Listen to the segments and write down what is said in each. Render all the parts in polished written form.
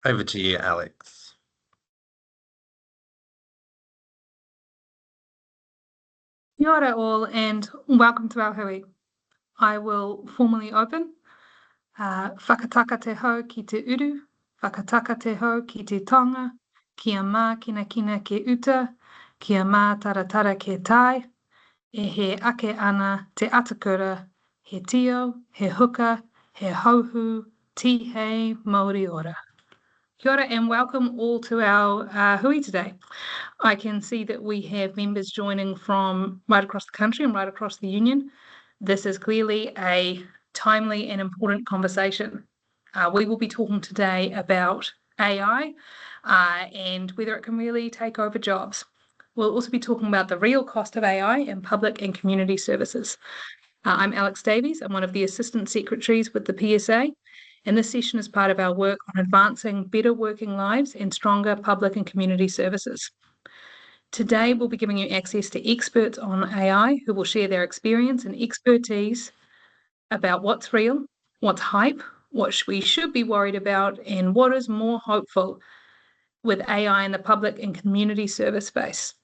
Over to you, Alex. Kia ora all, and welcome to our hui. I will formally open. Whakataka te hau ki te uru, whakataka te hau ki te tonga, kia mā kina kina ke uta, kia mā taratara ke tai, e he ake ana te atakura, he tio, he huka, he hauhu, tihei, Māori ora. Kia ora and welcome all to our hui today. I can see that we have members joining from right across the country and right across the union. This is clearly a timely and important conversation. We will be talking today about AI and whether it can really take over jobs. We'll also be talking about the real cost of AI in public and community services. I'm Alex Davies. I'm one of the Assistant Secretaries with the PSA, and this session is part of our work on advancing better working lives and stronger public and community services. Today, we'll be giving you access to experts on AI who will share their experience and expertise about what's real, what's hype, what we should be worried about, and what is more hopeful with AI in the public and community service space.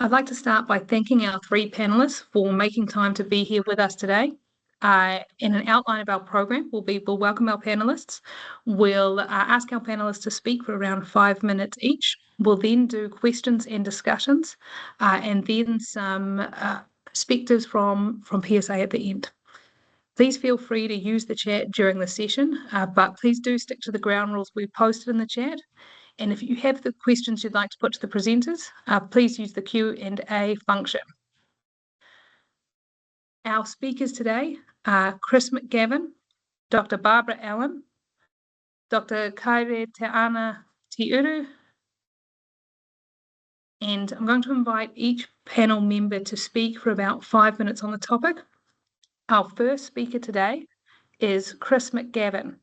I'd like to start by thanking our three panelists for making time to be here with us today. In an outline of our program, we'll welcome our panelists. We'll ask our panelists to speak for around 5 minutes each. We'll then do questions and discussions, and then some perspectives from PSA at the end. Please feel free to use the chat during the session, but please do stick to the ground rules we've posted in the chat. And if you have the questions you'd like to put to the presenters, please use the Q&A function. Our speakers today are Chris McGavin, Dr. Barbara Allen, Dr. Karaitiana Taiuru, and I'm going to invite each panel member to speak for about 5 minutes on the topic. Our first speaker today is Chris McGavin.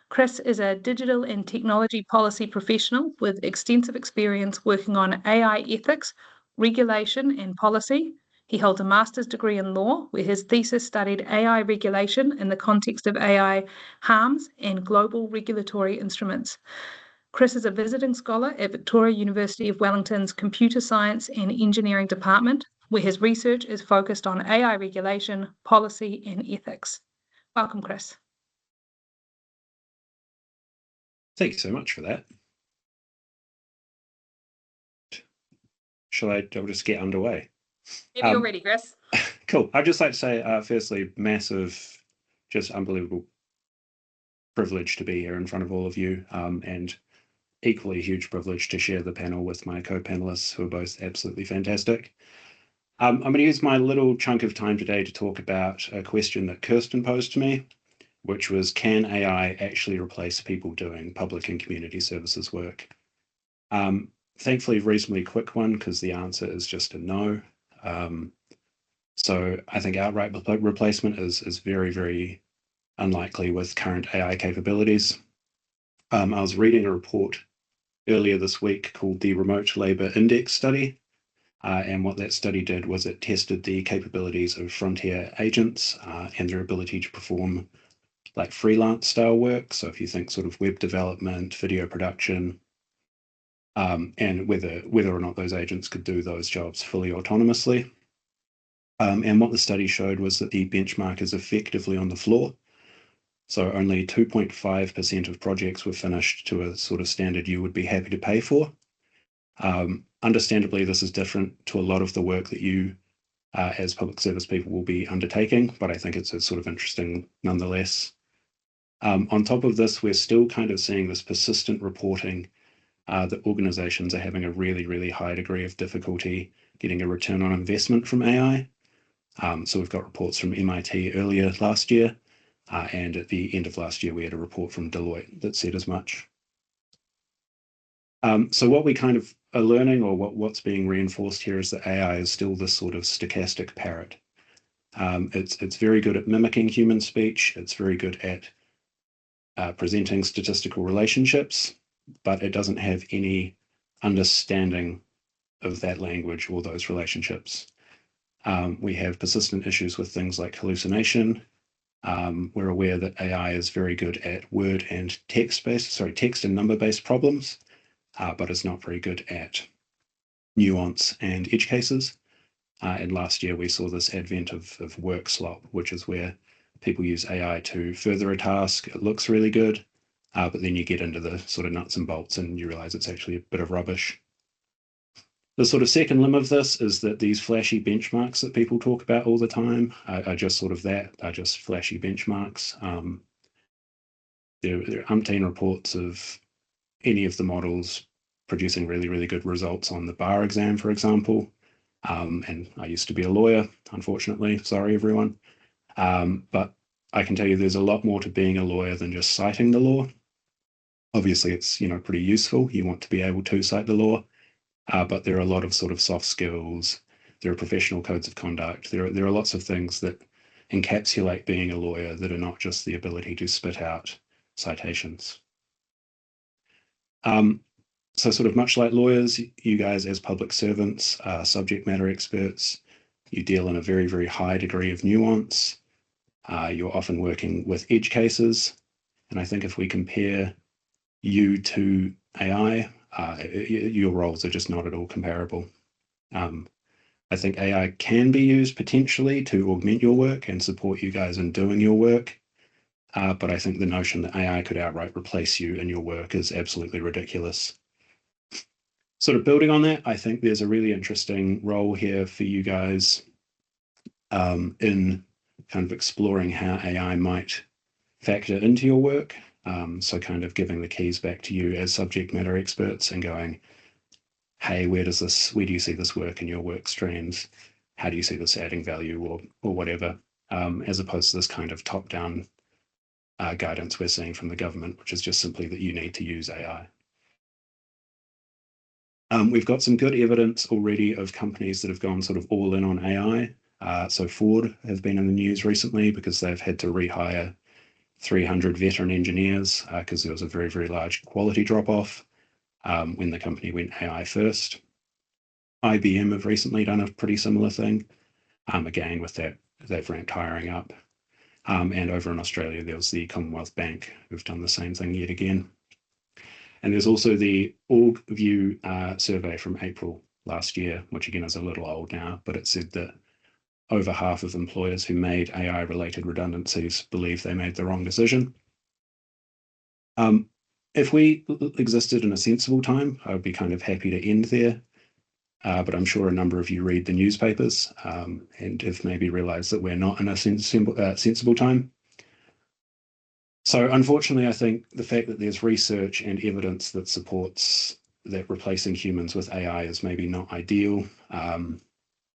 Chris is a digital and technology policy professional with extensive experience working on AI ethics, regulation, and policy. He holds a master's degree in law, where his thesis studied AI regulation in the context of AI harms and global regulatory instruments. Chris is a visiting scholar at Victoria University of Wellington's Computer Science and Engineering Department, where his research is focused on AI regulation, policy, and ethics. Welcome, Chris. Thank you so much for that. I'll just get underway? If you're ready, Chris. Cool. I'd just like to say, firstly, massive, just unbelievable privilege to be here in front of all of you, and equally huge privilege to share the panel with my co-panelists, who are both absolutely fantastic. I'm going to use my little chunk of time today to talk about a question that Kirsten posed to me, which was, can AI actually replace people doing public and community services work? Thankfully, reasonably quick one, because the answer is just a no. So I think outright replacement is very, very unlikely with current AI capabilities. I was reading a report earlier this week called the Remote Labour Index Study. And what that study did was it tested the capabilities of frontier agents and their ability to perform like freelance style work. So if you think sort of web development, video production, and whether or not those agents could do those jobs fully autonomously. And what the study showed was that the benchmark is effectively on the floor. So only 2.5% of projects were finished to a sort of standard you would be happy to pay for. Understandably, this is different to a lot of the work that you as public service people will be undertaking, but I think it's sort of interesting nonetheless. On top of this, we're still kind of seeing this persistent reporting that organizations are having a really, really high degree of difficulty getting a return on investment from AI. So we've got reports from MIT earlier last year, and at the end of last year, we had a report from Deloitte that said as much. So what we kind of are learning, or what's being reinforced here, is that AI is still this sort of stochastic parrot. It's very good at mimicking human speech. It's very good at presenting statistical relationships, but it doesn't have any understanding of that language or those relationships. We have persistent issues with things like hallucination, We're aware that AI is very good at word and text and number-based problems, but it's not very good at nuance and edge cases. And last year we saw this advent of work slop, which is where people use AI to further a task. It looks really good, but then you get into the sort of nuts and bolts and you realize it's actually a bit of rubbish. The sort of second limb of this is that these flashy benchmarks that people talk about all the time are just sort of that, are just flashy benchmarks. There are umpteen reports of any of the models producing really, really good results on the bar exam, for example. And I used to be a lawyer, unfortunately. Sorry, everyone. But I can tell you there's a lot more to being a lawyer than just citing the law. Obviously, it's pretty useful. You want to be able to cite the law, but there are a lot of sort of soft skills. There are professional codes of conduct. There are lots of things that encapsulate being a lawyer that are not just the ability to spit out citations. So sort of much like lawyers, you guys as public servants are subject matter experts. You deal in a very, very high degree of nuance. You're often working with edge cases. And I think if we compare you to AI, your roles are just not at all comparable. I think AI can be used potentially to augment your work and support you guys in doing your work. But I think the notion that AI could outright replace you in your work is absolutely ridiculous. Sort of building on that, I think there's a really interesting role here for you guys in kind of exploring how AI might factor into your work. So kind of giving the keys back to you as subject matter experts and going, hey, where do you see this work in your work streams? How do you see this adding value or whatever, as opposed to this kind of top-down guidance we're seeing from the government, which is just simply that you need to use AI. We've got some good evidence already of companies that have gone sort of all in on AI. So Ford have been in the news recently because they've had to rehire 300 veteran engineers because there was a very, very large quality drop-off when the company went AI first. IBM have recently done a pretty similar thing. Again, with that, they've ramped hiring up. And over in Australia, there was the Commonwealth Bank who've done the same thing yet again. And there's also the OrgView survey from April last year, which again is a little old now, but it said that over half of employers who made AI-related redundancies believe they made the wrong decision. If we existed in a sensible time, I would be kind of happy to end there. But I'm sure a number of you read the newspapers and have maybe realized that we're not in a sensible time. So unfortunately, I think the fact that there's research and evidence that supports that replacing humans with AI is maybe not ideal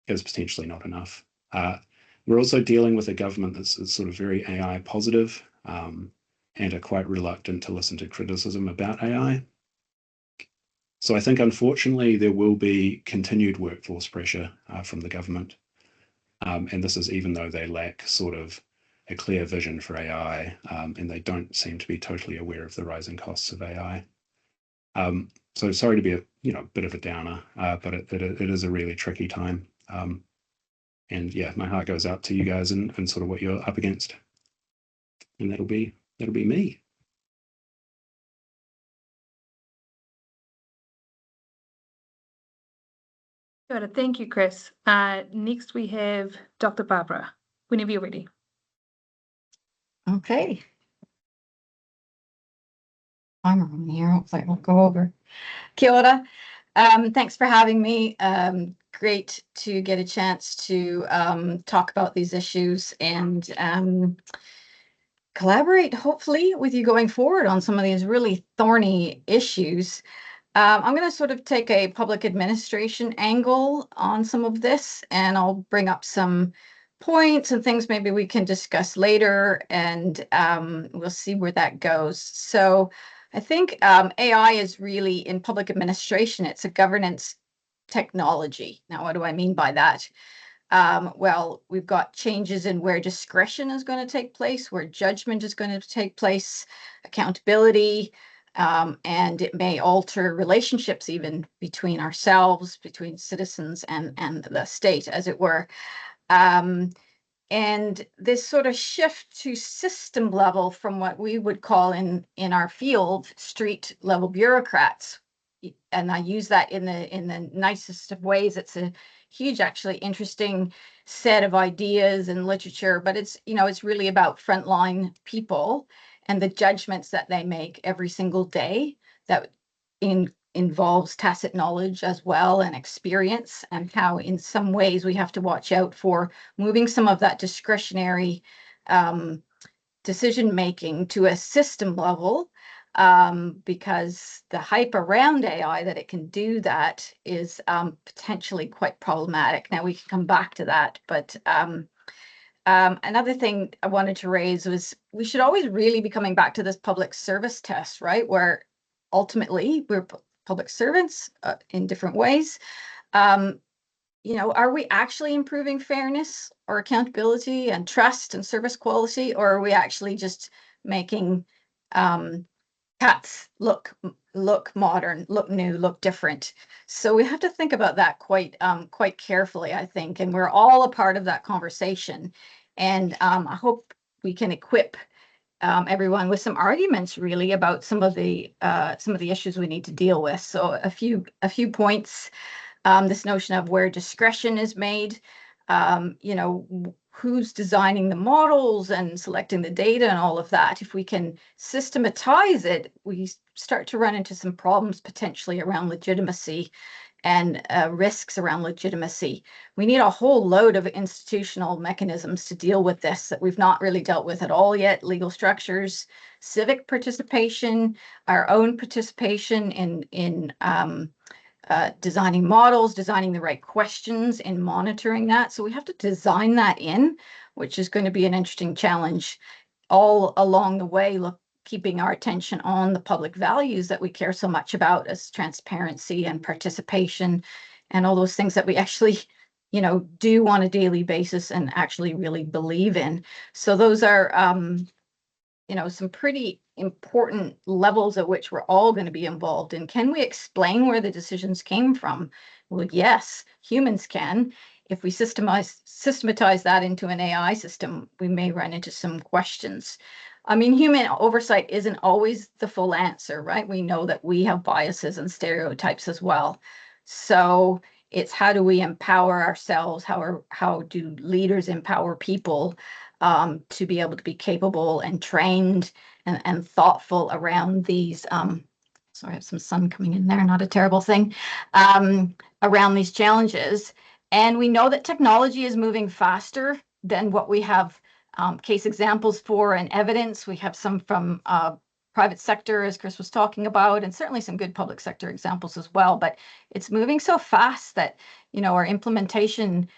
is potentially not enough. We're also dealing with a government that's sort of very AI positive and are quite reluctant to listen to criticism about AI. So I think, unfortunately, there will be continued workforce pressure from the government. And this is even though they lack sort of a clear vision for AI, and they don't seem to be totally aware of the rising costs of AI. So sorry to be a bit of a downer, but it is a really tricky time. And yeah, my heart goes out to you guys and sort of what you're up against. And that'll be me. Got it. Thank you, Chris. Next we have Dr. Barbara, whenever you're ready. Okay. I'm on here. Hopefully I won't go over. Kia ora. Thanks for having me. Great to get a chance to talk about these issues and collaborate, hopefully, with you going forward on some of these really thorny issues. I'm going to sort of take a public administration angle on some of this, and I'll bring up some points and things maybe we can discuss later, and we'll see where that goes. So I think AI is really in public administration. It's a governance technology. Now, what do I mean by that? Well, we've got changes in where discretion is going to take place, where judgment is going to take place, accountability, and it may alter relationships even between ourselves, between citizens and the state, as it were. And this sort of shift to system level from what we would call in our field street level bureaucrats, and I use that in the nicest of ways. It's a huge, actually interesting set of ideas and literature, but it's, you know, it's really about frontline people and the judgments that they make every single day that involves tacit knowledge as well and experience, and how in some ways we have to watch out for moving some of that discretionary decision making to a system level, because the hype around AI that it can do that is potentially quite problematic. Now we can come back to that, but another thing I wanted to raise was we should always really be coming back to this public service test, right? Where ultimately we're public servants in different ways. You know, are we actually improving fairness or accountability and trust and service quality, or are we actually just making cats look modern, look new, look different? So we have to think about that quite carefully, I think, and we're all a part of that conversation. And I hope we can equip everyone with some arguments really about some of the issues we need to deal with. So a few points. This notion of where discretion is made, you know, who's designing the models and selecting the data and all of that. If we can systematize it, we start to run into some problems potentially around legitimacy and risks around legitimacy. We need a whole load of institutional mechanisms to deal with this that we've not really dealt with at all yet. Legal structures, civic participation, our own participation in designing models, designing the right questions and monitoring that. So we have to design that in, which is going to be an interesting challenge all along the way, keeping our attention on the public values that we care so much about, as transparency and participation and all those things that we actually, you know, do on a daily basis and actually really believe in. So those are, you know, some pretty important levels at which we're all going to be involved in. Can we explain where the decisions came from? Well, yes, humans can. If we systematize that into an AI system, we may run into some questions. I mean, human oversight isn't always the full answer, right? We know that we have biases and stereotypes as well. So it's how do we empower ourselves? How do leaders empower people to be able to be capable and trained and thoughtful around these, sorry, I have some sun coming in there, not a terrible thing, around these challenges. And we know that technology is moving faster than what we have case examples for and evidence. We have some from private sector, as Chris was talking about, and certainly some good public sector examples as well. But it's moving so fast that, you know, our implementation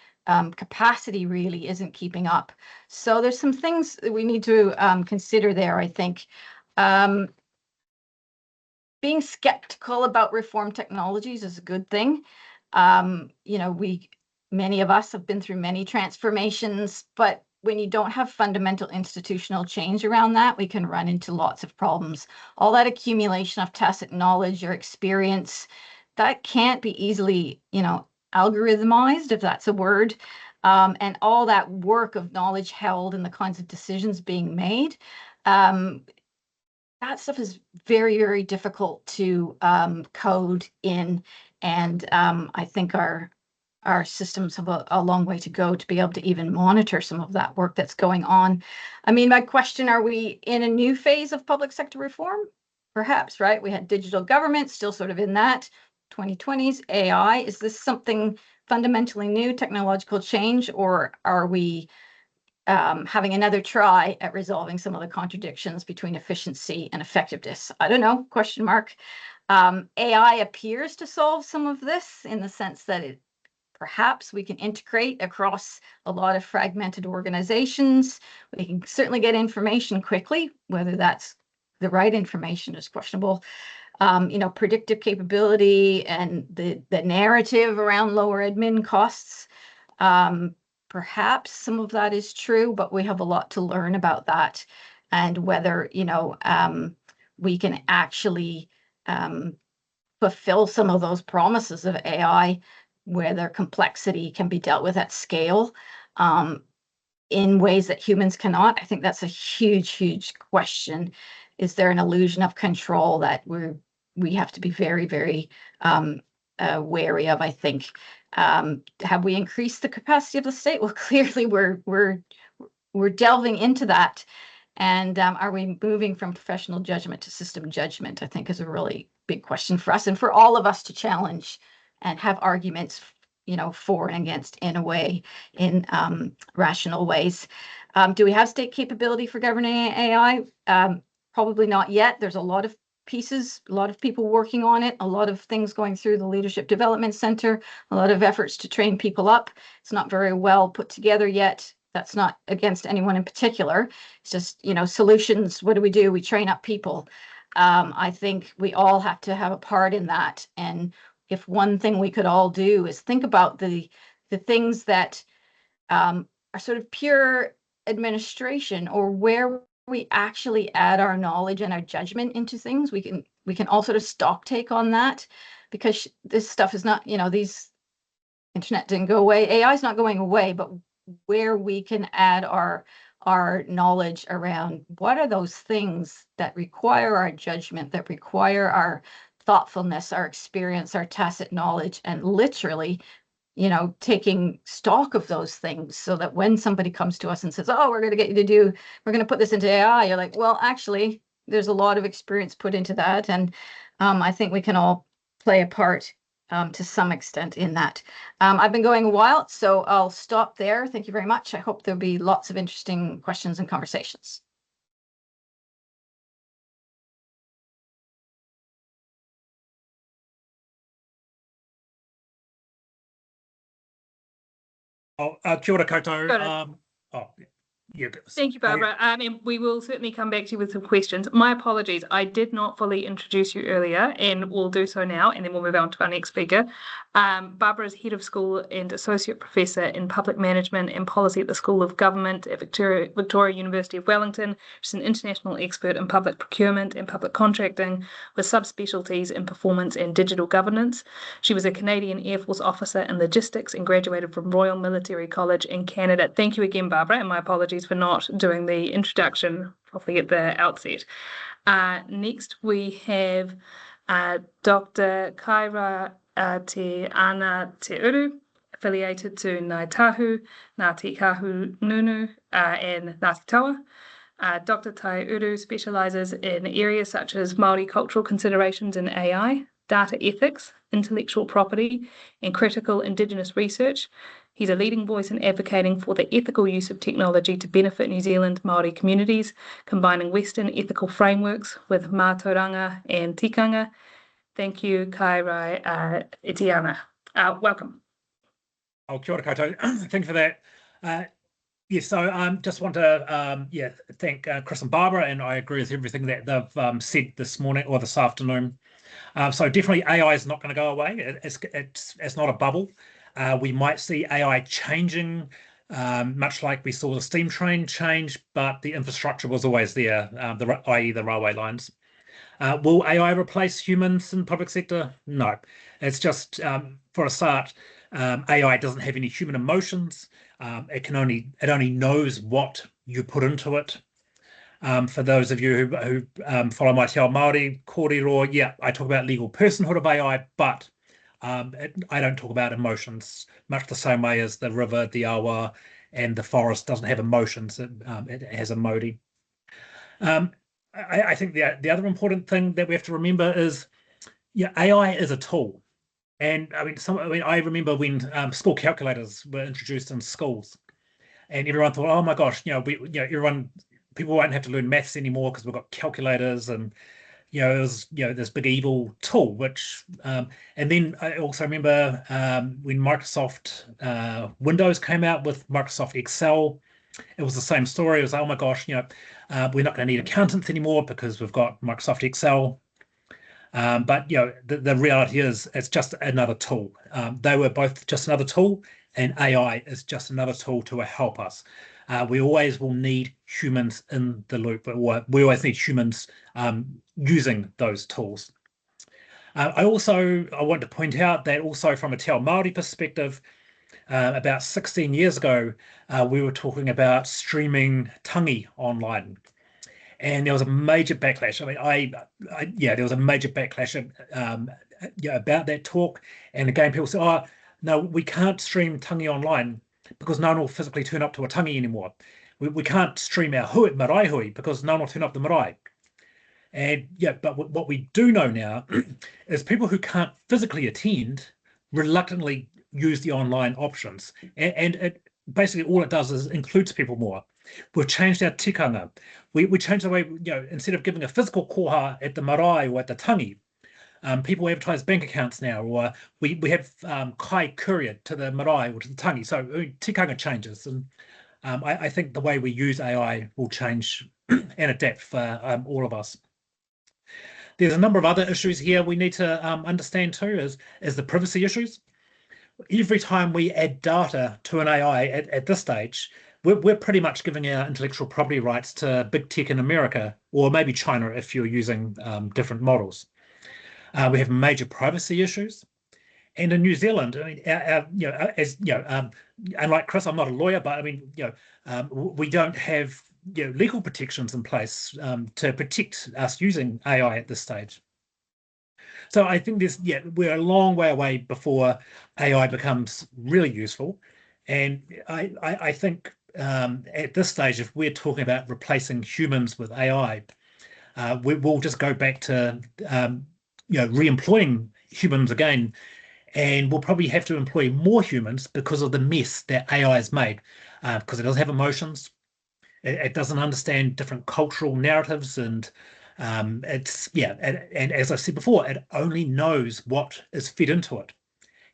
capacity really isn't keeping up. So there's some things that we need to consider there, I think. Being skeptical about reform technologies is a good thing. You know, many of us have been through many transformations, but when you don't have fundamental institutional change around that, we can run into lots of problems. All that accumulation of tacit knowledge or experience, that can't be easily, you know, algorithmized, if that's a word. And all that work of knowledge held and the kinds of decisions being made, that stuff is very, very difficult to code in. And I think our systems have a long way to go to be able to even monitor some of that work that's going on. I mean, my question, are we in a new phase of public sector reform? Perhaps, right? We had digital government, still sort of in that 2020s, AI. Is this something fundamentally new, technological change, or are we having another try at resolving some of the contradictions between efficiency and effectiveness? I don't know, question mark. AI appears to solve some of this in the sense that perhaps we can integrate across a lot of fragmented organizations. We can certainly get information quickly, whether that's the right information is questionable. You know, predictive capability and the narrative around lower admin costs. Perhaps some of that is true, but we have a lot to learn about that and whether, you know, we can actually fulfill some of those promises of AI, where their complexity can be dealt with at scale. in ways that humans cannot? I think that's a huge, huge question. Is there an illusion of control that we have to be very, very wary of, I think. Have we increased the capacity of the state? Well, clearly we're delving into that. And are we moving from professional judgment to system judgment, I think is a really big question for us and for all of us to challenge and have arguments, for and against in a way, in rational ways. Do we have state capability for governing AI? Probably not yet. There's a lot of pieces, a lot of people working on it, a lot of things going through the Leadership Development Center, a lot of efforts to train people up. It's not very well put together yet. That's not against anyone in particular. It's just, solutions. What do? We train up people. I think we all have to have a part in that. And if one thing we could all do is think about the things that are sort of pure administration, or where we actually add our knowledge and our judgment into things, we can all sort of stock take on that, because this stuff is not, these internet didn't go away. AI is not going away, but where we can add our knowledge around what are those things that require our judgment, that require our thoughtfulness, our experience, our tacit knowledge, and literally, taking stock of those things, so that when somebody comes to us and says, oh, we're going to put this into AI, you're like, well, actually, there's a lot of experience put into that. And I think we can all play a part to some extent in that. I've been going a while, so I'll stop there. Thank you very much. I hope there'll be lots of interesting questions and conversations. Kia ora koutou. Yeah. Thank you, Barbara. And we will certainly come back to you with some questions. My apologies, I did not fully introduce you earlier, and we'll do so now, and then we'll move on to our next speaker. Barbara is Head of School and Associate Professor in Public Management and Policy at the School of Government at Victoria University of Wellington. She's an international expert in public procurement and public contracting, with subspecialties in performance and digital governance. She was a Canadian Air Force officer in logistics and graduated from Royal Military College in Canada. Thank you again, Barbara, and my apologies for not doing the introduction properly at the outset. Next, we have Dr. Karaitiana Taiuru, affiliated to Ngāi Tahu, Ngāti Kahu Nunu, and Ngāti Tawa. Dr. Taiuru specialises in areas such as Māori cultural considerations in AI, data ethics, intellectual property, and critical Indigenous research. He's a leading voice in advocating for the ethical use of technology to benefit New Zealand Māori communities, combining Western ethical frameworks with mātauranga and tikanga. Thank you, Karaitiana. Welcome. Kia ora koutou. Thank you for that. Yes, so just want to thank Chris and Barbara, and I agree with everything that they've said this morning or this afternoon. So definitely AI is not going to go away. It's not a bubble. We might see AI changing, much like we saw the steam train change, but the infrastructure was always there, i.e. the railway lines. Will AI replace humans in the public sector? No. It's just, for a start, AI doesn't have any human emotions. It only knows what you put into it. For those of you who follow my te ao Māori, kōrero, I talk about legal personhood of AI, but I don't talk about emotions, much the same way as the river, the awa, and the forest doesn't have emotions. It has a modi. I think the other important thing that we have to remember is, AI is a tool. And I remember when school calculators were introduced in schools, and everyone thought, oh my gosh, people won't have to learn maths anymore because we've got calculators, and it was this big evil tool. Which and then I also remember when Microsoft Windows came out with Microsoft Excel, it was the same story. It was, oh my gosh, we're not going to need accountants anymore because we've got Microsoft Excel. But the reality is, it's just another tool. They were both just another tool, and AI is just another tool to help us. We always will need humans in the loop, but we always need humans using those tools. I want to point out that also from a te ao Māori perspective, About 16 years ago, we were talking about streaming tangi online. And there was a major backlash. I mean, there was a major backlash about that talk. And again, people say, "Oh, no, we can't stream tangi online because no one will physically turn up to a tangi anymore. We can't stream our marae hui because no one will turn up the marae." And but what we do know now is people who can't physically attend reluctantly use the online options, and it basically all it does is includes people more. We've changed our tikanga. We changed the way, instead of giving a physical koha at the marae or at the tangi, people advertise bank accounts now, or we have kai courier to the marae or to the tangi. So tikanga changes, and I think the way we use AI will change and adapt for all of us. There's a number of other issues here we need to understand too, is the privacy issues. Every time we add data to an AI at this stage, we're pretty much giving our intellectual property rights to big tech in America, or maybe China if you're using different models. We have major privacy issues. And in New Zealand, I mean, unlike Chris, I'm not a lawyer, but I mean, we don't have legal protections in place to protect us using AI at this stage. So I think we're a long way away before AI becomes really useful. And I think at this stage, if we're talking about replacing humans with AI, we'll just go back to re-employing humans again, and we'll probably have to employ more humans because of the mess that AI has made, because it doesn't have emotions, it doesn't understand different cultural narratives, and and as I said before, it only knows what is fed into it.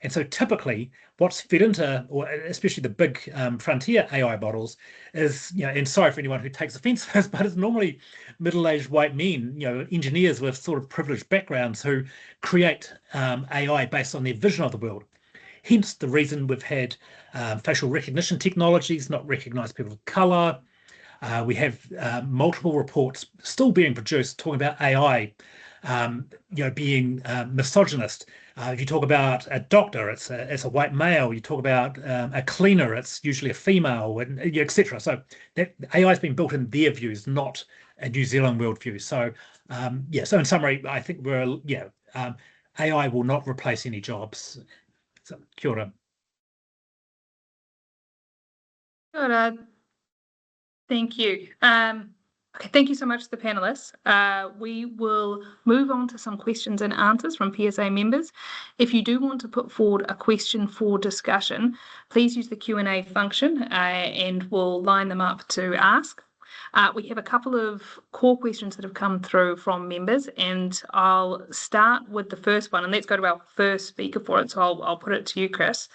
And so typically what's fed into, or especially the big frontier AI models, is, and sorry for anyone who takes offense to this, but it's normally middle-aged white men, engineers with sort of privileged backgrounds who create AI based on their vision of the world. Hence the reason we've had facial recognition technologies not recognize people of color. We have multiple reports still being produced talking about AI being misogynist. If you talk about a doctor, it's a white male. You talk about a cleaner, it's usually a female, and etc. So that AI has been built in their views, not a New Zealand worldview. So so in summary, I think AI will not replace any jobs. So, kia ora. Kia ora. Thank you. Okay, thank you so much to the panelists. We will move on to some questions and answers from PSA members. If you do want to put forward a question for discussion, please use the Q&A function and we'll line them up to ask. We have a couple of core questions that have come through from members, and I'll start with the first one, and let's go to our first speaker for it. So I'll put it to you, Chris.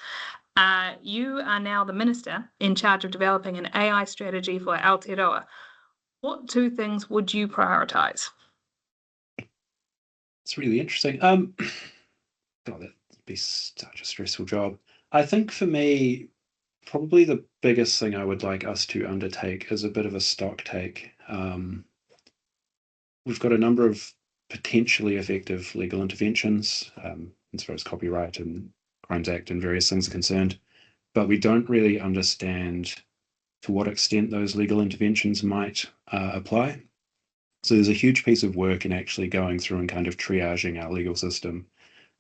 You are now the Minister in charge of developing an AI strategy for Aotearoa. What two things would you prioritise? It's really interesting. God, that'd be such a stressful job. I think for me, probably the biggest thing I would like us to undertake is a bit of a stock take. We've got a number of potentially effective legal interventions as far as copyright and Crimes Act and various things are concerned, but we don't really understand to what extent those legal interventions might apply. So there's a huge piece of work in actually going through and kind of triaging our legal system,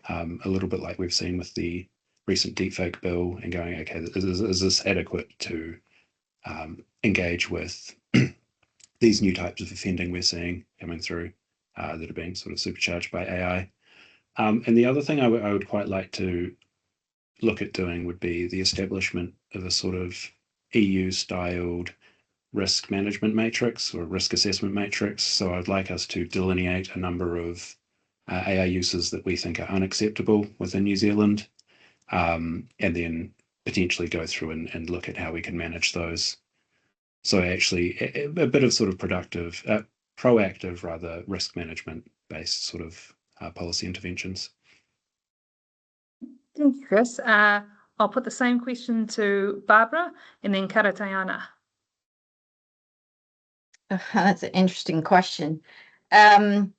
a little bit like we've seen with the recent deepfake bill, and going, okay, is this adequate to engage with these new types of offending we're seeing coming through that are being sort of supercharged by AI. And the other thing I would quite like to look at doing would be the establishment of a sort of EU-styled risk management matrix or risk assessment matrix. So I'd like us to delineate a number of AI uses that we think are unacceptable within New Zealand, and then potentially go through and look at how we can manage those. So actually a bit of sort of proactive rather risk management based sort of policy interventions. Thank you, Chris. I'll put the same question to Barbara and then Karaitiana. That's an interesting question. If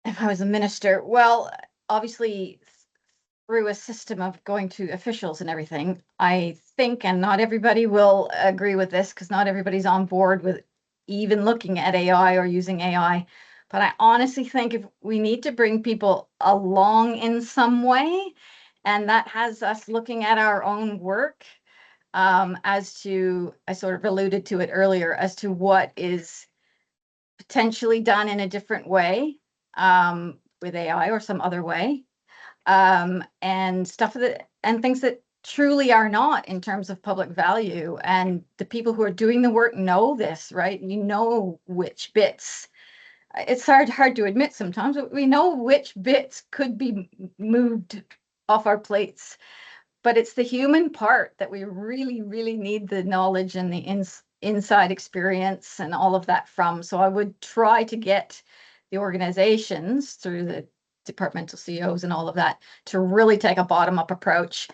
I was a minister, well, obviously through a system of going to officials and everything, I think, and not everybody will agree with this because not everybody's on board with even looking at AI or using AI. But I honestly think if we need to bring people along in some way, and that has us looking at our own work, as to, I sort of alluded to it earlier, as to what is potentially done in a different way, with AI or some other way, and stuff that, and things that truly are not in terms of public value. And the people who are doing the work know this, right? You know which bits. It's hard to admit sometimes, but we know which bits could be moved off our plates. But it's the human part that we really, really need the knowledge and the inside experience and all of that from. So I would try to get the organizations through the departmental CEOs and all of that to really take a bottom-up approach,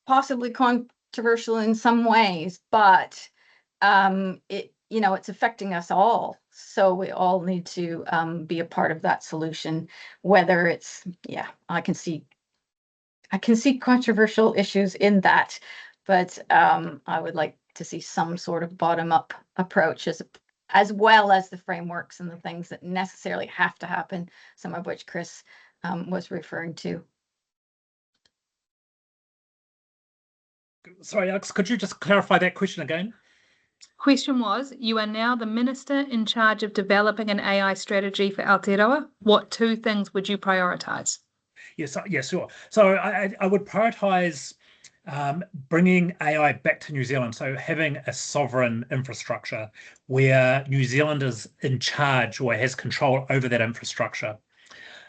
possibly controversial in some ways, but it's affecting us all. So we all need to be a part of that solution, whether it's, I can see controversial issues in that, but I would like to see some sort of bottom-up approach as well as the frameworks and the things that necessarily have to happen, some of which Chris was referring to. Sorry, Alex, could you just clarify that question again? Question was, you are now the minister in charge of developing an AI strategy for Aotearoa. What 2 things would you prioritise? Yes, sure. So I would prioritise bringing AI back to New Zealand. So having a sovereign infrastructure where New Zealand is in charge or has control over that infrastructure.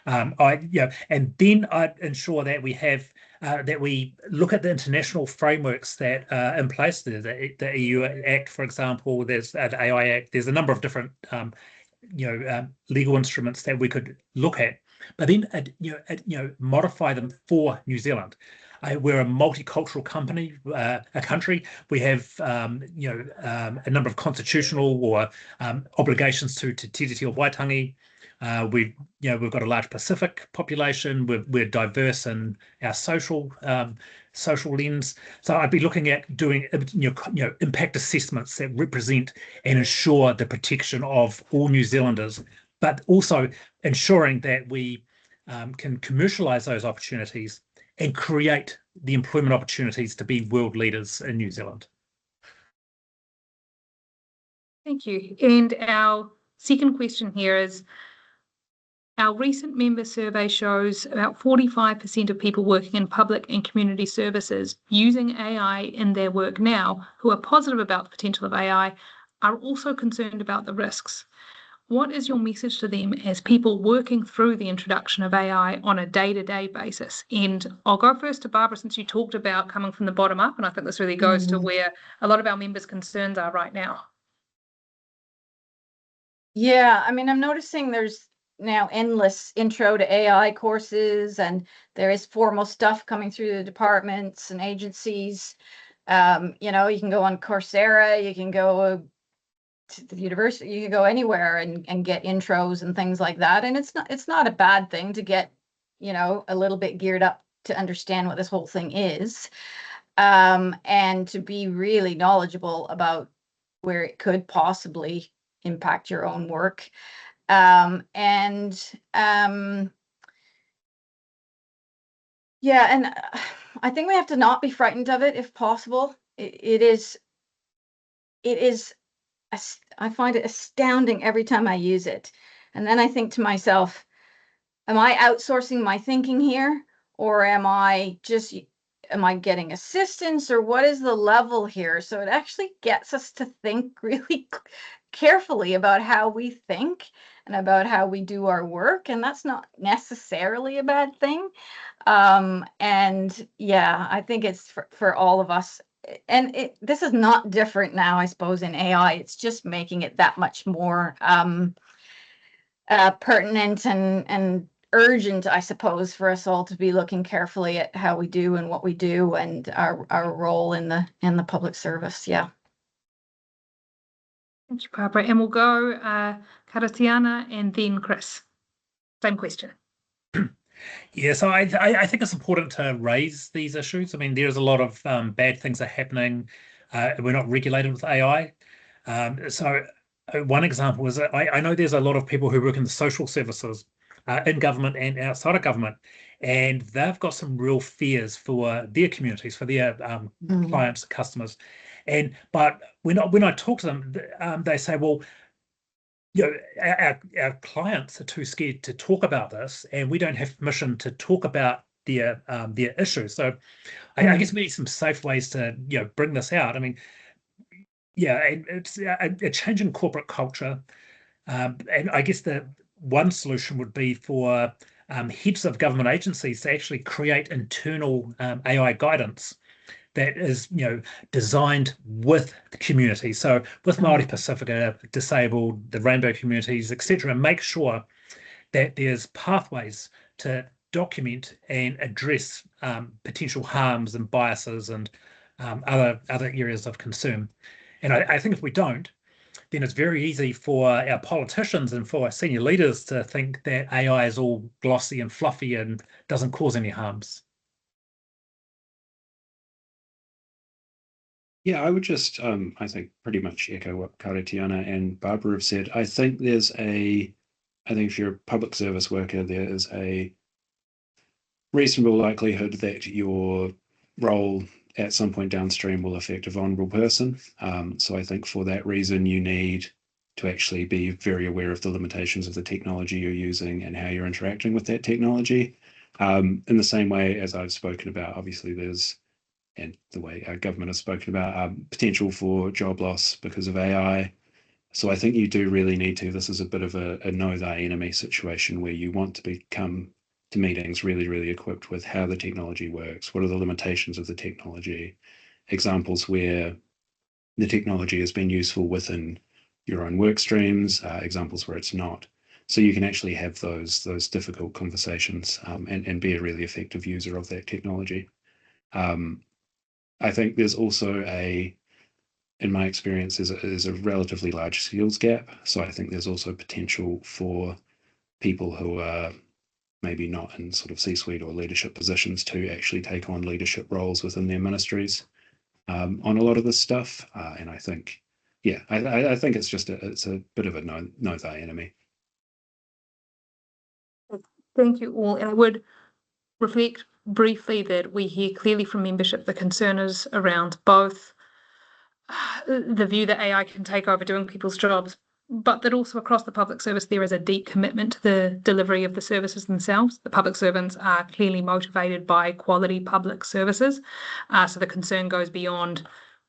And then I'd ensure that we have that we look at the international frameworks that are in place. The EU Act, for example. There's the AI Act. There's a number of different legal instruments that we could look at, but then modify them for New Zealand. We're a multicultural country. We have a number of constitutional or obligations to Te Tiriti o Waitangi. We've got a large Pacific population. We're diverse in our social lens. So I'd be looking at doing impact assessments that represent and ensure the protection of all New Zealanders, but also ensuring that we can commercialise those opportunities and create the employment opportunities to be world leaders in New Zealand. Thank you. And our second question here is, our recent member survey shows about 45% of people working in public and community services using AI in their work now, who are positive about the potential of AI, are also concerned about the risks. What is your message to them as people working through the introduction of AI on a day-to-day basis? And I'll go first to Barbara, since you talked about coming from the bottom up, and I think this really goes to where a lot of our members' concerns are right now. Yeah, I mean, I'm noticing there's now endless intro to AI courses, and there is formal stuff coming through the departments and agencies. You can go on Coursera, you can go to the university, you can go anywhere and get intros and things like that. And it's not a bad thing to get, a little bit geared up to understand what this whole thing is, and to be really knowledgeable about where it could possibly impact your own work. And I think we have to not be frightened of it if possible. It is, I find it astounding every time I use it. And then I think to myself, am I outsourcing my thinking here? Or am I getting assistance, or what is the level here? So it actually gets us to think really carefully about how we think and about how we do our work. And that's not necessarily a bad thing. I think it's for all of us. And this is not different now, I suppose, in AI. It's just making it that much more pertinent and urgent, I suppose, for us all to be looking carefully at how we do and what we do and our role in the public service. Yeah. Thank you, Barbara. And we'll go Karaitiana and then Chris. Same question. Yeah, so I think it's important to raise these issues. I mean, there's a lot of bad things that are happening. We're not regulated with AI. So one example is that I know there's a lot of people who work in the social services in government and outside of government, and they've got some real fears for their communities, for their clients, customers. But when I talk to them, they say, well, our clients are too scared to talk about this, and we don't have permission to talk about their issues. So I guess we need some safe ways to bring this out. I mean, yeah, it's a change in corporate culture, and I guess the one solution would be for heads of government agencies to actually create internal AI guidance that is designed with the community, so with Māori Pacifica, disabled, the rainbow communities, etc., make sure that there's pathways to document and address potential harms and biases and other areas of concern. And I think if we don't, then it's very easy for our politicians and for our senior leaders to think that AI is all glossy and fluffy and doesn't cause any harms. Yeah, I would just, I think, pretty much echo what Karaitiana and Barbara have said. I think if you're a public service worker, there is a reasonable likelihood that your role at some point downstream will affect a vulnerable person. So I think for that reason, you need to actually be very aware of the limitations of the technology you're using and how you're interacting with that technology. In the same way as I've spoken about, obviously and the way our government has spoken about potential for job loss because of AI. So I think you do really need to, this is a bit of a know thy enemy situation where you want to come to meetings really, really equipped with how the technology works, what are the limitations of the technology, examples where the technology has been useful within your own work streams, examples where it's not. So you can actually have those difficult conversations and be a really effective user of that technology. I think there's also in my experience, is a relatively large skills gap. So I think there's also potential for people who are maybe not in sort of C-suite or leadership positions to actually take on leadership roles within their ministries on a lot of this stuff. And I think, yeah, I think it's just it's a bit of a know thy enemy. Thank you all. And I would reflect briefly that we hear clearly from membership the concern is around both the view that AI can take over doing people's jobs, but that also across the public service there is a deep commitment to the delivery of the services themselves. The public servants are clearly motivated by quality public services. So the concern goes beyond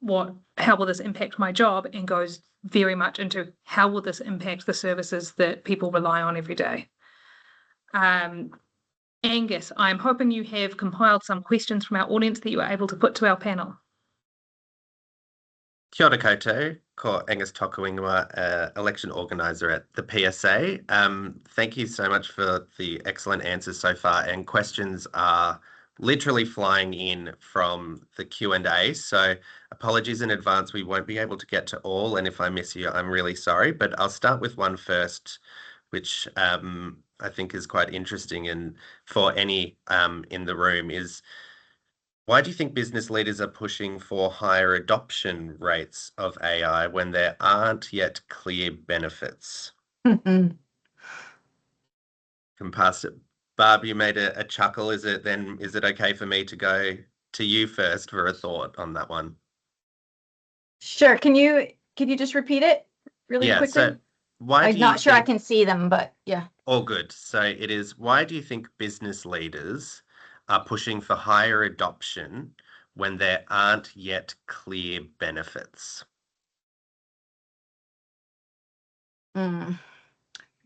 how will this impact my job, and goes very much into how will this impact the services that people rely on every day. Angus, I'm hoping you have compiled some questions from our audience that you are able to put to our panel. Kia ora koutou, ko Angus Tokuingoa, election organiser at the PSA. Thank you so much for the excellent answers so far, and questions are literally flying in from the Q&A, so apologies in advance, we won't be able to get to all, and if I miss you, I'm really sorry, but I'll start with one first, which I think is quite interesting, and for any in the room, is why do you think business leaders are pushing for higher adoption rates of AI when there aren't yet clear benefits? Can pass it. Barb, you made a chuckle. Is it okay for me to go to you first for a thought on that one? Sure. Can you just repeat it really quickly? So I'm not sure I can see them, but yeah. All good. So it is, why do you think business leaders are pushing for higher adoption when there aren't yet clear benefits?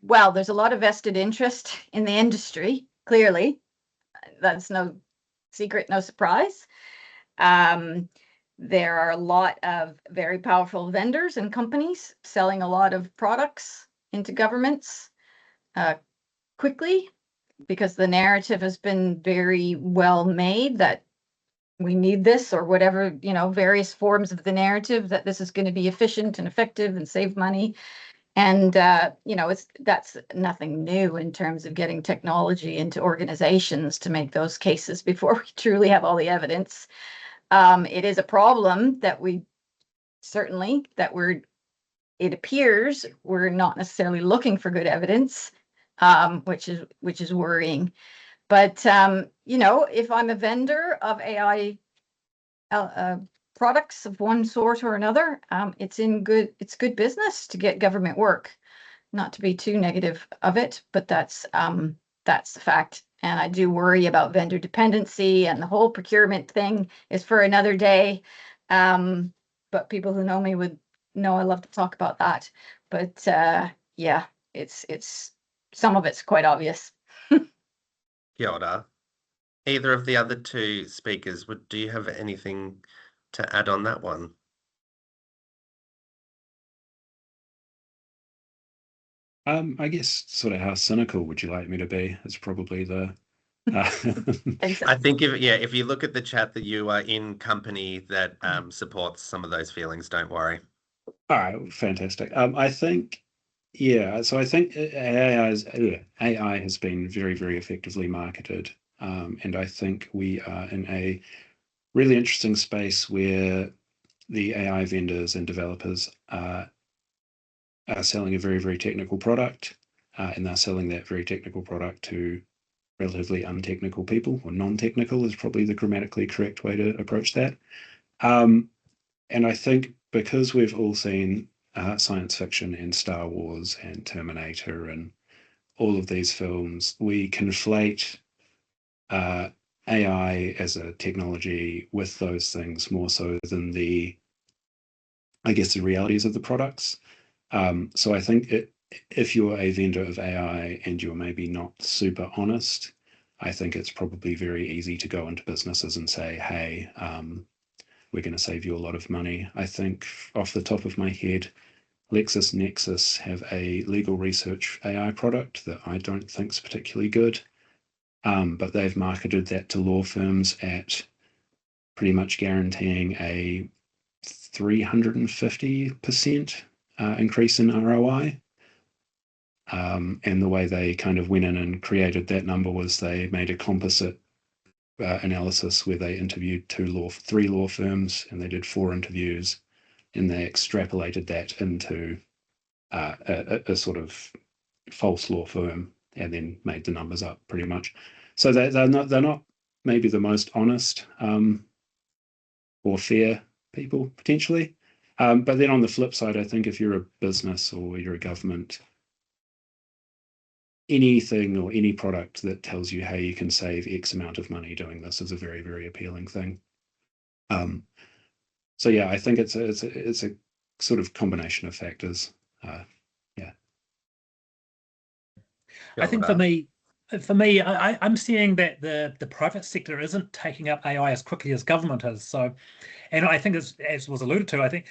Well, there's a lot of vested interest in the industry, clearly. That's no secret, no surprise. There are a lot of very powerful vendors and companies selling a lot of products into governments quickly, because the narrative has been very well made that we need this, or whatever, various forms of the narrative, that this is going to be efficient and effective and save money. And that's nothing new in terms of getting technology into organizations to make those cases before we truly have all the evidence. It is a problem that it appears we're not necessarily looking for good evidence, which is worrying. But if I'm a vendor of AI products of one sort or another, it's good business to get government work. Not to be too negative of it, but that's the fact. And I do worry about vendor dependency, and the whole procurement thing is for another day. But people who know me would know I love to talk about that. But yeah, it's some of it's quite obvious. Kia ora. Either of the other two speakers, do you have anything to add on that one? I guess sort of how cynical would you like me to be is probably the I think if you look at the chat, that you are in company that supports some of those feelings, don't worry. All right, fantastic. I think, so I think AI has been very, very effectively marketed. And I think we are in a really interesting space where the AI vendors and developers are selling a very, very technical product, and they're selling that very technical product to relatively untechnical people, or non-technical is probably the grammatically correct way to approach that. And I think because we've all seen science fiction and Star Wars and Terminator and all of these films, we conflate AI as a technology with those things more so than the realities of the products. So I think if you're a vendor of AI and you're maybe not super honest, I think it's probably very easy to go into businesses and say, hey, we're going to save you a lot of money. I think off the top of my head, LexisNexis have a legal research AI product that I don't think is particularly good, but they've marketed that to law firms at pretty much guaranteeing a 350% increase in ROI. And the way they kind of went in and created that number was they made a composite analysis where they interviewed three law firms, and they did 4 interviews, and they extrapolated that into a sort of false law firm, and then made the numbers up pretty much. So they're not maybe the most honest or fair people potentially. But then on the flip side, I think if you're a business or you're a government, anything or any product that tells you, hey, you can save X amount of money doing this is a very, very appealing thing. So yeah, I think it's a sort of combination of factors. I think for me, I'm seeing that the private sector isn't taking up AI as quickly as government is. So, and I think as was alluded to, I think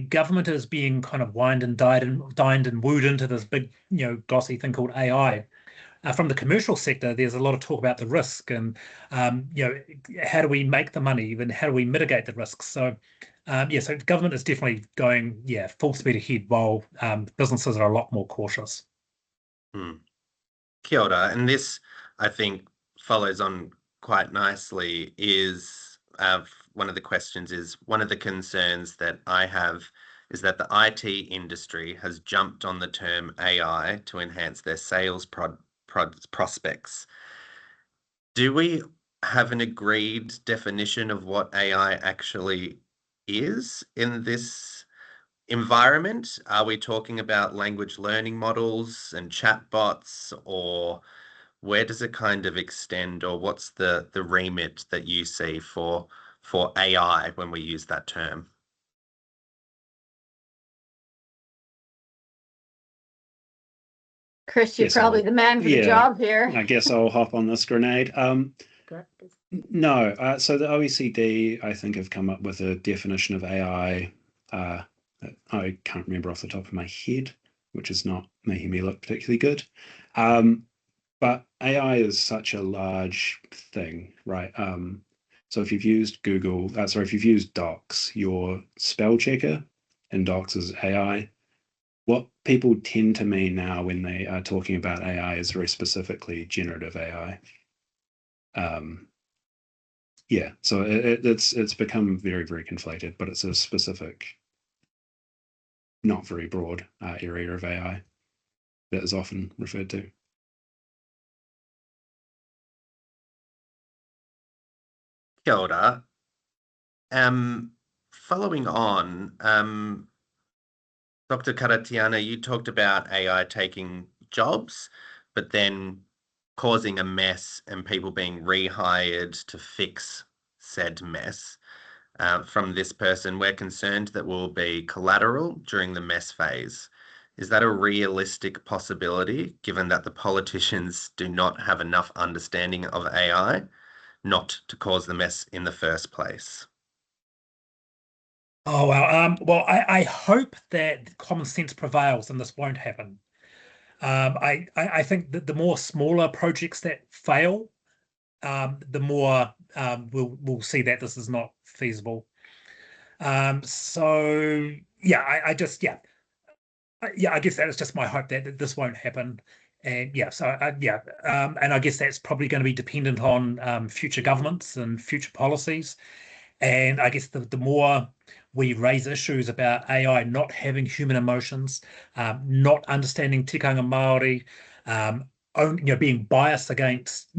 government is being kind of wined and dined and wooed into this big glossy thing called AI. From the commercial sector, there's a lot of talk about the risk and how do we make the money and how do we mitigate the risks. So so government is definitely going full speed ahead, while businesses are a lot more cautious. Kia ora. And this, I think, follows on quite nicely. Is one of the questions is one of the concerns that I have is that the IT industry has jumped on the term AI to enhance their sales prospects. Do we have an agreed definition of what AI actually is in this environment? Are we talking about language learning models and chatbots, or where does it kind of extend, or what's the remit that you see for AI when we use that term? Chris, you're probably the man for the job here. I guess I'll hop on this grenade. No, so the OECD, I think, have come up with a definition of AI. I can't remember off the top of my head, which is not making me look particularly good. But AI is such a large thing, right? So if you've used if you've used Docs, your spell checker in Docs is AI. what people tend to mean now when they are talking about AI is very specifically generative AI. Yeah, so it's become very, very conflated, but it's a specific, not very broad area of AI that is often referred to. Kia ora. Following on, Dr. Karaitiana, you talked about AI taking jobs, but then causing a mess and people being rehired to fix said mess. From this person, we're concerned that we'll be collateral during the mess phase. Is that a realistic possibility, given that the politicians do not have enough understanding of AI not to cause the mess in the first place? Oh, well, I hope that common sense prevails and this won't happen. I think that the more smaller projects that fail, the more we'll see that this is not feasible. So yeah, I guess that is just my hope that this won't happen. And yeah, and I guess that's probably going to be dependent on future governments and future policies. And I guess the more we raise issues about AI not having human emotions, not understanding tikanga Māori, being biased against,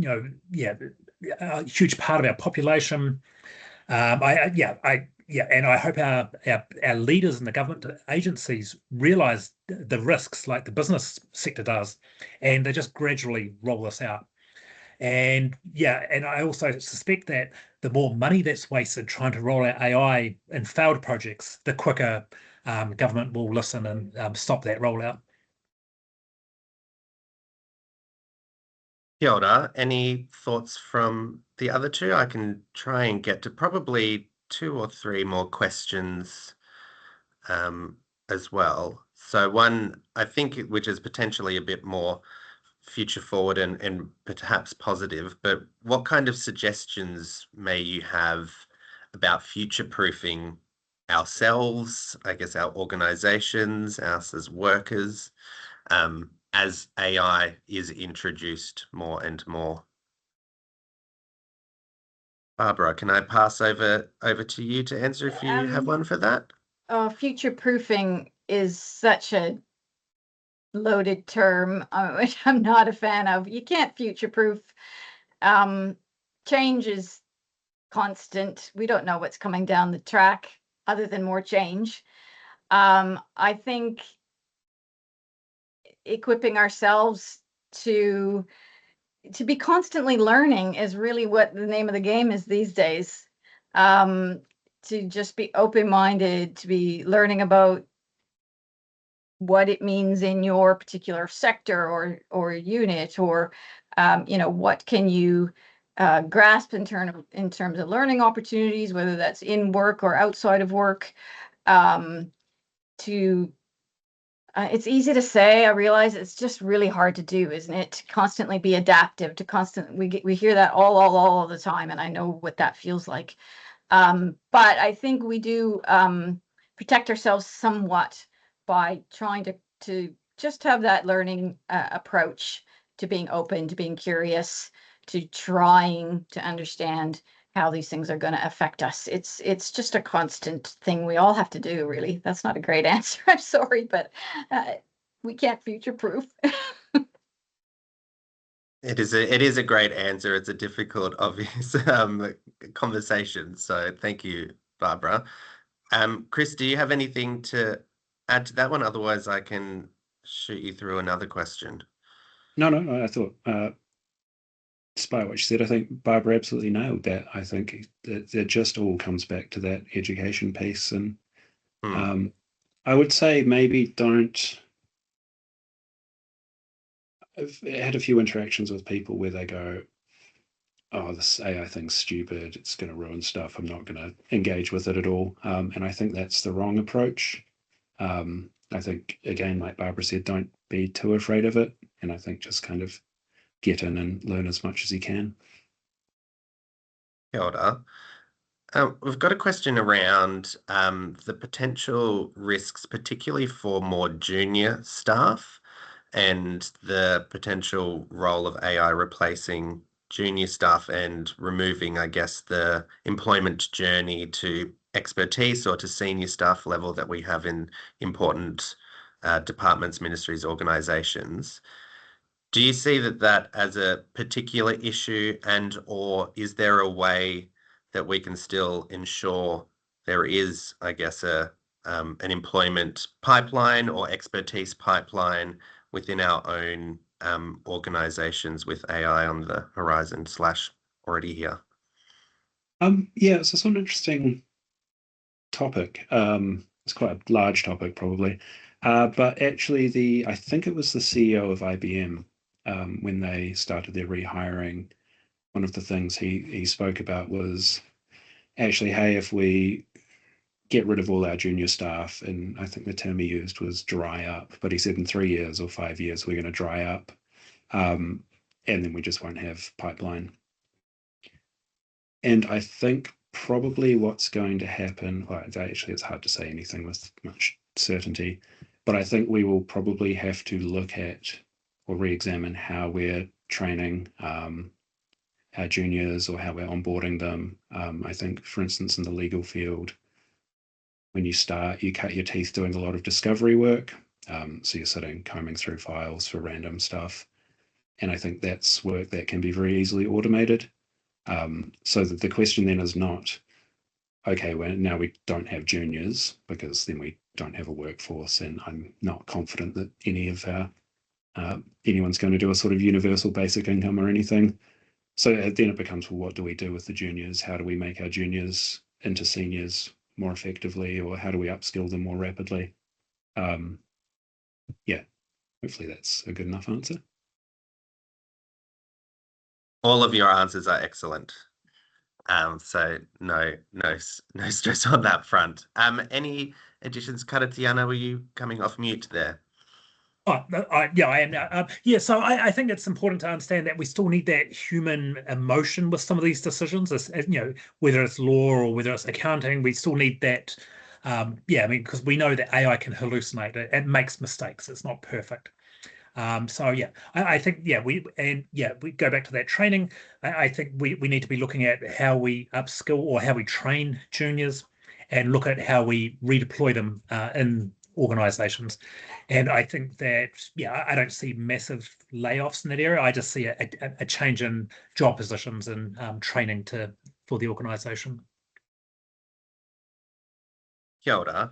a huge part of our population. And I hope our leaders and the government agencies realise the risks like the business sector does, and they just gradually roll this out. And I also suspect that the more money that's wasted trying to roll out AI in failed projects, the quicker government will listen and stop that rollout. Kia ora. Any thoughts from the other two? I can try and get to probably 2 or 3 more questions as well. So one, I think, which is potentially a bit more future forward and perhaps positive, but what kind of suggestions may you have about future proofing ourselves, I guess our organizations, us as workers, as AI is introduced more and more? Barbara, can I pass over to you to answer if you have one for that? Future proofing is such a loaded term, which I'm not a fan of. You can't future proof. Change is constant. We don't know what's coming down the track other than more change. I think equipping ourselves to be constantly learning is really what the name of the game is these days. To just be open-minded, to be learning about what it means in your particular sector or unit, or what can you grasp in terms of learning opportunities, whether that's in work or outside of work. It's easy to say. I realize it's just really hard to do, isn't it? To constantly be adaptive, we hear that all the time, and I know what that feels like. But I think we do protect ourselves somewhat by trying to just have that learning approach to being open, to being curious, to trying to understand how these things are going to affect us. It's just a constant thing we all have to do, really. That's not a great answer. I'm sorry, but we can't future proof. It is a great answer. It's a difficult, obvious conversation. So thank you, Barbara. Chris, do you have anything to add to that one? Otherwise, I can shoot you through another question. No, I thought, despite what you said, I think Barbara absolutely nailed that. I think it just all comes back to that education piece. And I would say maybe don't... I've had a few interactions with people where they go, oh, this AI thing's stupid, it's going to ruin stuff, I'm not going to engage with it at all. And I think that's the wrong approach. I think, again, like Barbara said, don't be too afraid of it. And I think just kind of get in and learn as much as you can. Kia ora. We've got a question around the potential risks, particularly for more junior staff, and the potential role of AI replacing junior staff and removing, I guess, the employment journey to expertise or to senior staff level that we have in important departments, ministries, organisations. Do you see that as a particular issue, and or is there a way that we can still ensure there is, I guess, an employment pipeline or expertise pipeline within our own organisations with AI on the horizon / already here? Yeah, so it's an interesting topic. It's quite a large topic, probably. But actually, I think it was the CEO of IBM, when they started their rehiring, one of the things he spoke about was actually, hey, if we get rid of all our junior staff, and I think the term he used was dry up, but he said in 3 years or 5 years, we're going to dry up, and then we just won't have pipeline. And I think probably what's going to happen, well, actually it's hard to say anything with much certainty, but I think we will probably have to look at or re-examine how we're training our juniors or how we're onboarding them. I think, for instance, in the legal field, when you start, you cut your teeth doing a lot of discovery work. So you're sitting combing through files for random stuff. And I think that's work that can be very easily automated. So that the question then is not, okay, well, now we don't have juniors, because then we don't have a workforce, and I'm not confident that anyone's going to do a sort of universal basic income or anything. So then it becomes, well, what do we do with the juniors? How do we make our juniors into seniors more effectively, or how do we upskill them more rapidly? Yeah, hopefully that's a good enough answer. All of your answers are excellent. So no stress on that front. Any additions, Karaitiana? Were you coming off mute there? Yeah, I am now. Yeah, so I think it's important to understand that we still need that human emotion with some of these decisions. As whether it's law or whether it's accounting, we still need that. Yeah, I mean, because we know that AI can hallucinate. It makes mistakes. It's not perfect. So yeah, I think we go back to that training. I think we need to be looking at how we upskill or how we train juniors, and look at how we redeploy them in organizations. And I think that, I don't see massive layoffs in that area. I just see a change in job positions and training for the organization. Kia ora.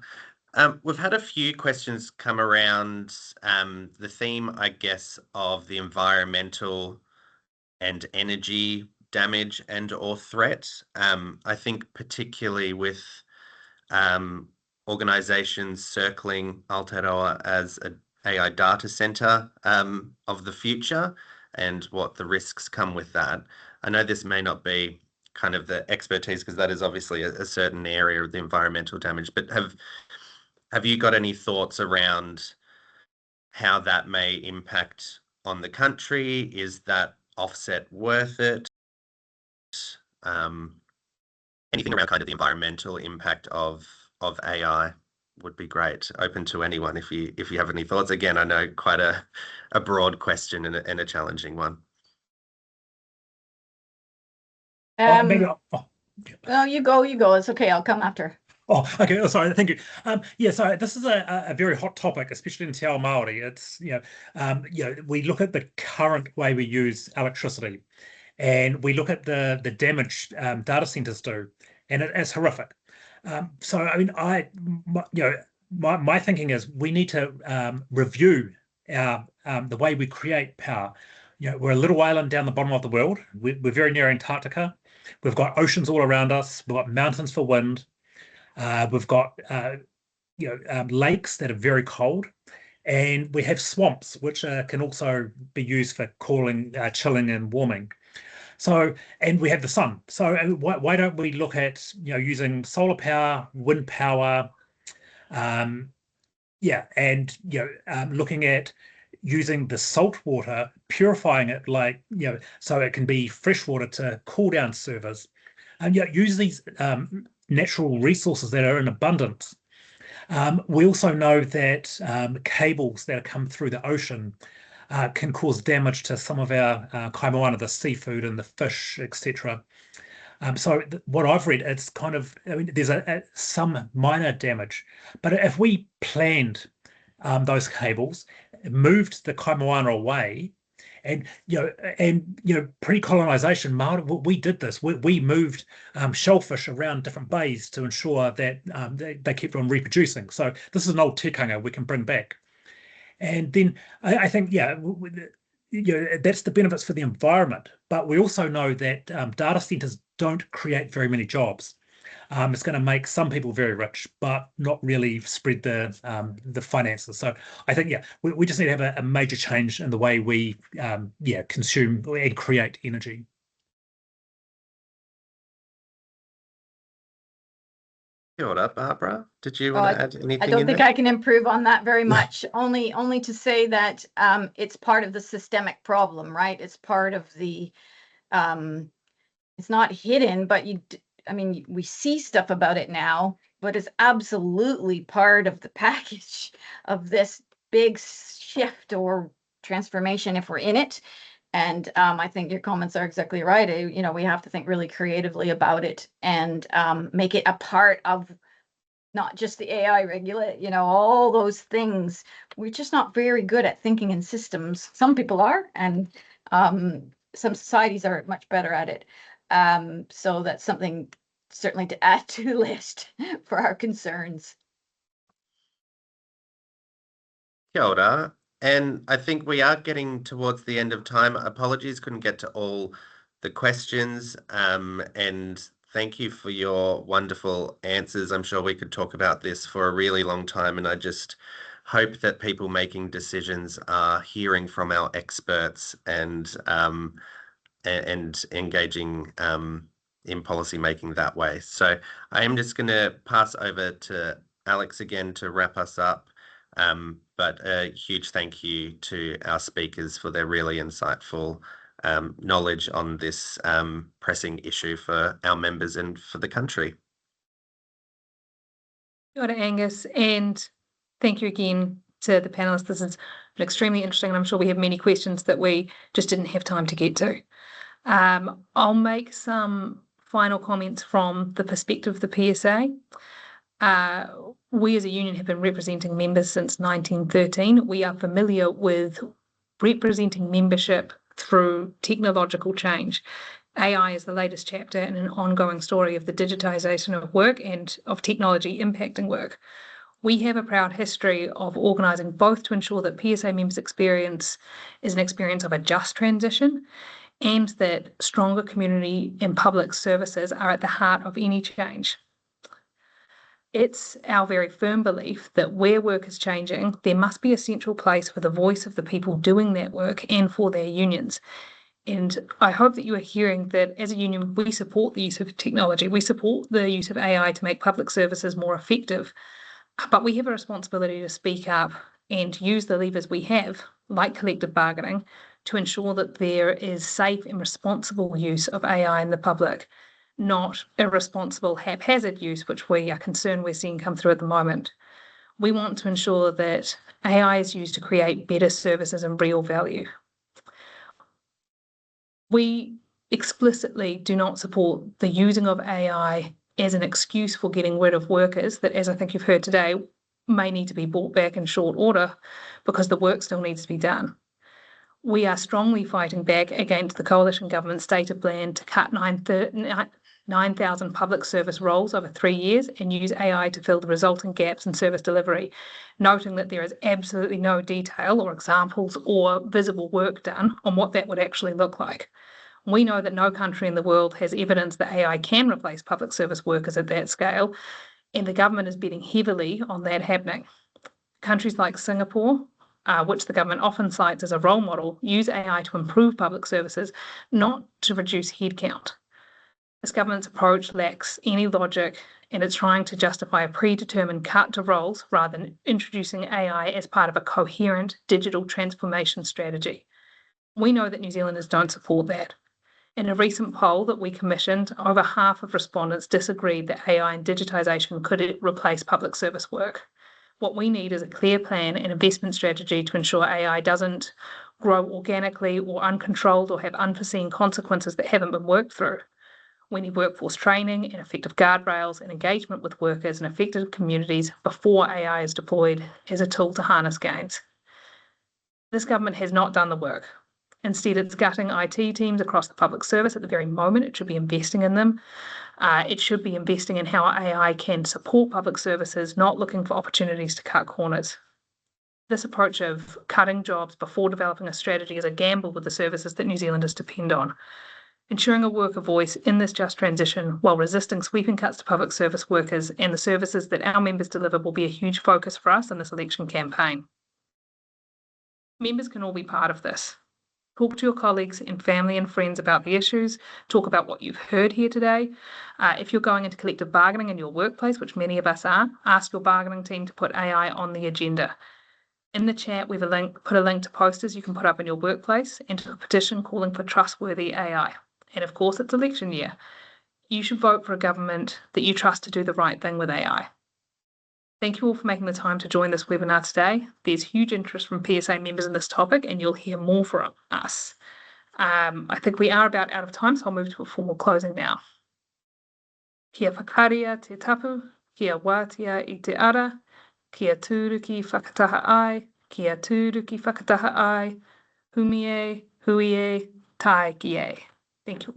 We've had a few questions come around the theme, I guess, of the environmental and energy damage and or threat. I think particularly with organizations circling Aotearoa as an AI data center of the future, and what the risks come with that. I know this may not be kind of the expertise, because that is obviously a certain area of the environmental damage, but have you got any thoughts around how that may impact on the country? Is that offset worth it? Anything around kind of the environmental impact of AI would be great. Open to anyone if you have any thoughts. Again, I know quite a broad question and a challenging one. No, you go. It's okay. I'll come after. Oh, okay. Oh, sorry. Thank you. Yeah. So this is a very hot topic, especially in Te Ao Māori. It's we look at the current way we use electricity, and we look at the damage data centers do, and it is horrific. So I mean, my thinking is we need to review the way we create power. We're a little island down the bottom of the world. We're very near Antarctica. We've got oceans all around us. We've got mountains for wind. We've got lakes that are very cold, and we have swamps which can also be used for cooling, chilling, and warming. So, and we have the sun. So why don't we look at using solar power, wind power, and looking at using the salt water, purifying it so it can be fresh water to cool down servers. and use these natural resources that are in abundance. We also know that cables that come through the ocean can cause damage to some of our kaimoana, the seafood and the fish, etc. So what I've read, it's kind of, I mean, there's some minor damage, but if we planned those cables, moved the kaimoana away, and pre-colonization, Maori, we did this. We moved shellfish around different bays to ensure that they kept on reproducing. So this is an old tikanga we can bring back. And then I think, that's the benefits for the environment. But we also know that data centers don't create very many jobs. It's going to make some people very rich, but not really spread the finances. So I think, we just need to have a major change in the way we consume and create energy. Kia ora, Barbara. Did you want to add anything? I don't think I can improve on that very much. only to say that it's part of the systemic problem, right? It's part of the it's not hidden, but we see stuff about it now, but it's absolutely part of the package of this big shift or transformation if we're in it. And I think your comments are exactly right. We have to think really creatively about it and make it a part of not just the AI regulate, all those things. We're just not very good at thinking in systems. Some people are, and some societies are much better at it. So that's something certainly to add to the list for our concerns. Kia ora. And I think we are getting towards the end of time. Apologies, couldn't get to all the questions. And thank you for your wonderful answers. I'm sure we could talk about this for a really long time. And I just hope that people making decisions are hearing from our experts and engaging in policy making that way. So I am just going to pass over to Alex again to wrap us up. But a huge thank you to our speakers for their really insightful knowledge on this pressing issue for our members and for the country. Kia ora, Angus, and thank you again to the panelists. This is extremely interesting, and I'm sure we have many questions that we just didn't have time to get to. I'll make some final comments from the perspective of the PSA. We as a union have been representing members since 1913. We are familiar with representing membership through technological change. AI is the latest chapter in an ongoing story of the digitization of work and of technology impacting work. We have a proud history of organising both to ensure that PSA members' experience is an experience of a just transition and that stronger community and public services are at the heart of any change. It's our very firm belief that where work is changing, there must be a central place for the voice of the people doing that work and for their unions. And I hope that you are hearing that as a union, we support the use of technology. We support the use of AI to make public services more effective. But we have a responsibility to speak up and use the levers we have, like collective bargaining, to ensure that there is safe and responsible use of AI in the public, not irresponsible, haphazard use, which we are concerned we're seeing come through at the moment. We want to ensure that AI is used to create better services and real value. We explicitly do not support the using of AI as an excuse for getting rid of workers that, as I think you've heard today, may need to be brought back in short order because the work still needs to be done. We are strongly fighting back against the coalition government's stated plan to cut 9,000 public service roles over 3 years and use AI to fill the resulting gaps in service delivery, noting that there is absolutely no detail or examples or visible work done on what that would actually look like. We know that no country in the world has evidence that AI can replace public service workers at that scale, and the government is betting heavily on that happening. Countries like Singapore, which the government often cites as a role model, use AI to improve public services, not to reduce headcount. This government's approach lacks any logic, and it's trying to justify a predetermined cut to roles rather than introducing AI as part of a coherent digital transformation strategy. We know that New Zealanders don't support that. In a recent poll that we commissioned, over half of respondents disagreed that AI and digitisation could replace public service work. What we need is a clear plan and investment strategy to ensure AI doesn't grow organically or uncontrolled or have unforeseen consequences that haven't been worked through. We need workforce training and effective guardrails and engagement with workers and affected communities before AI is deployed as a tool to harness gains. This government has not done the work. Instead, it's gutting IT teams across the public service at the very moment. It should be investing in them. It should be investing in how AI can support public services, not looking for opportunities to cut corners. This approach of cutting jobs before developing a strategy is a gamble with the services that New Zealanders depend on. Ensuring a worker voice in this just transition while resisting sweeping cuts to public service workers and the services that our members deliver will be a huge focus for us in this election campaign. Members can all be part of this. Talk to your colleagues and family and friends about the issues. Talk about what you've heard here today. If you're going into collective bargaining in your workplace, which many of us are, ask your bargaining team to put AI on the agenda. In the chat, we've put a link to posters you can put up in your workplace and to a petition calling for trustworthy AI. And of course, it's election year. You should vote for a government that you trust to do the right thing with AI. Thank you all for making the time to join this webinar today. There's huge interest from PSA members in this topic, and you'll hear more from us. I think we are about out of time, so I'll move to a formal closing now. Kia whakaria te tapu, kia wātia I te ara, kia tūruki whakataha ai, kia tūruki whakataha ai, humie, huie, tai kie. Thank you.